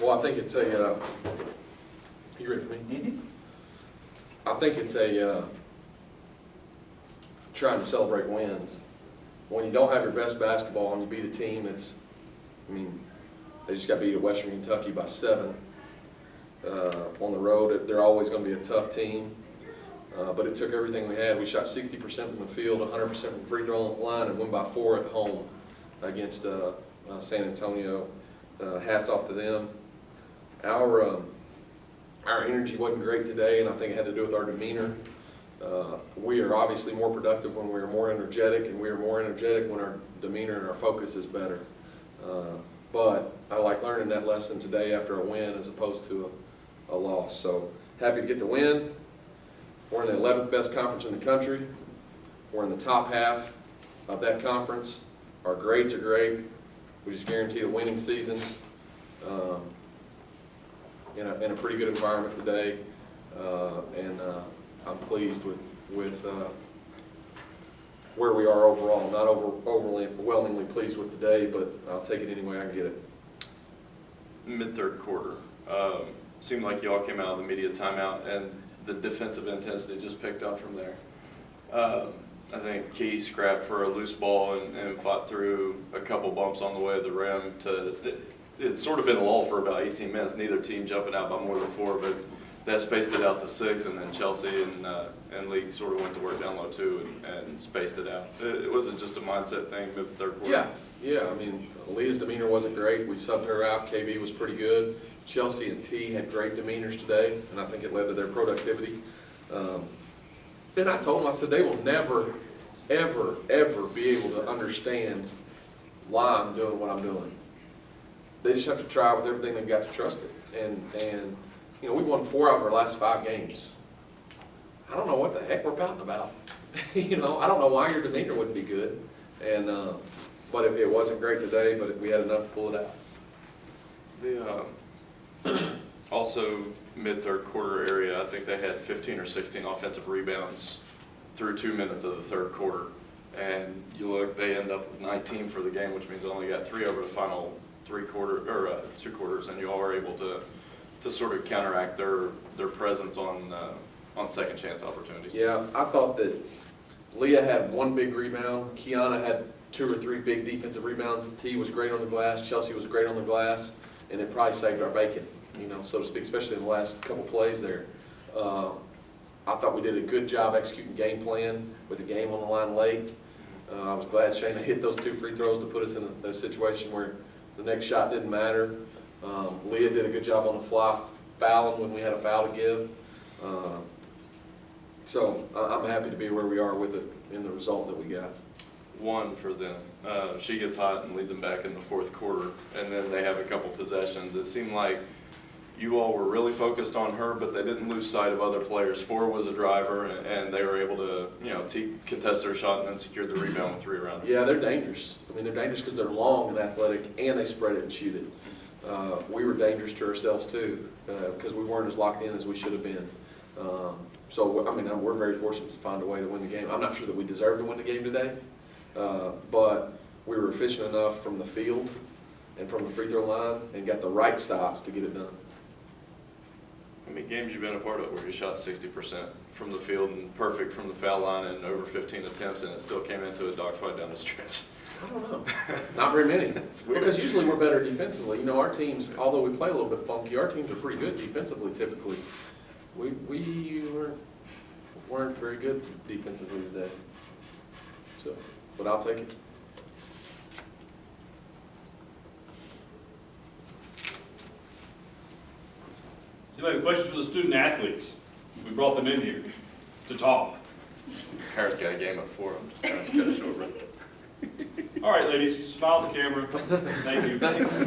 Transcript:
Well, I think it's a, you ready for me? Mm-hmm. I think it's a, trying to celebrate wins. When you don't have your best basketball and you beat a team that's, I mean, they just got beat at Western Kentucky by 7 on the road. They're always going to be a tough team, but it took everything we had. We shot 60% from the field, 100% from free throw line, and won by 4 at home against San Antonio. Hats off to them. Our energy wasn't great today, and I think it had to do with our demeanor. We are obviously more productive when we are more energetic, and we are more energetic when our demeanor and our focus is better. But I like learning that lesson today after a win as opposed to a loss. So happy to get the win. We're in the 11th best conference in the country. We're in the top half of that conference. Our grades are great. We just guaranteed a winning season in a pretty good environment today. I'm pleased with where we are overall. Not overwhelmingly pleased with today, but I'll take it any way I can get it. Mid-third quarter, seemed like you all came out of the media timeout and the defensive intensity just picked up from there. I think Key scrapped for a loose ball and fought through a couple bumps on the way to the rim. It's sort of been a lull for about 18 minutes, neither team jumping out by more than 4, but that spaced it out to 6, and then Chelsea and Lee sort of went to work down low too and spaced it out. It wasn't just a mindset thing mid-third quarter. Yeah. I mean, Leah's demeanor wasn't great. We subbed her out. KB was pretty good. Chelsea and T had great demeanors today, and I think it led to their productivity. And I told them, I said, they will never, ever, ever be able to understand why I'm doing what I'm doing. They just have to try with everything they've got to trust it. And you know, we've won 4 out of our last 5 games. I don't know what the heck we're pouting about. You know, I don't know why your demeanor wouldn't be good. And but it wasn't great today, but we had enough to pull it out. Also mid-third quarter area, I think they had 15 or 16 offensive rebounds through 2 minutes of the third quarter. And you look, they end up with 19 for the game, which means they only got 3 over the final 2 quarters, and you all were able to sort of counteract their presence on second chance opportunities. Yeah, I thought that Leah had 1 big rebound. Kiana had 2 or 3 big defensive rebounds. T was great on the glass. Chelsea was great on the glass, and it probably saved our bacon, you know, so to speak, especially in the last couple plays there. I thought we did a good job executing game plan with the game on the line late. I was glad Shayna hit those 2 free throws to put us in a situation where the next shot didn't matter. Leah did a good job on the fly, fouling when we had a foul to give. So I'm happy to be where we are with it in the result that we got. 1 for them. She gets hot and leads them back in the fourth quarter, and then they have a couple possessions. It seemed like you all were really focused on her, but they didn't lose sight of other players. 4 was a driver, and they were able to, you know, contest their shot and then secure the rebound with 3 around them. Yeah, they're dangerous. I mean, they're dangerous because they're long and athletic, and they spread it and shoot it. We were dangerous to ourselves too, because we weren't as locked in as we should have been. So, I mean, we're very fortunate to find a way to win the game. I'm not sure that we deserved to win the game today, but we were efficient enough from the field and from the free throw line and got the right stops to get it done. How many games you've been a part of where you shot 60% from the field and perfect from the foul line and over 15 attempts, and it still came into a dogfight down the stretch? I don't know. Not very many. Because usually we're better defensively. You know, our teams, although we play a little bit funky, our teams are pretty good defensively typically. We weren't very good defensively today. So, but I'll take it. Do you have any questions for the student athletes? We brought them in here to talk. Harris got a game up for him. Got a short run. All right, ladies, smile at the camera. Thank you. Thanks.